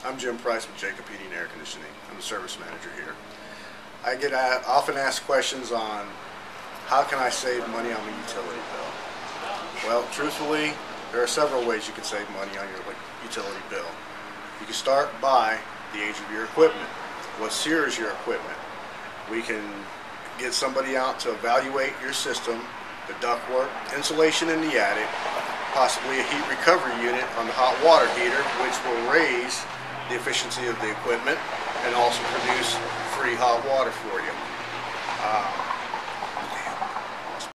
I'm Jim Price with Jacob Heating and Air Conditioning. I'm the service manager here. I get often asked questions on how can I save money on my utility bill. Well, truthfully, there are several ways you can save money on your utility bill. You can start by the age of your equipment. What SEER is your equipment? We can get somebody out to evaluate your system, the ductwork, insulation in the attic, possibly a heat recovery unit on the hot water heater, which will raise the efficiency of the equipment and also produce free hot water for you.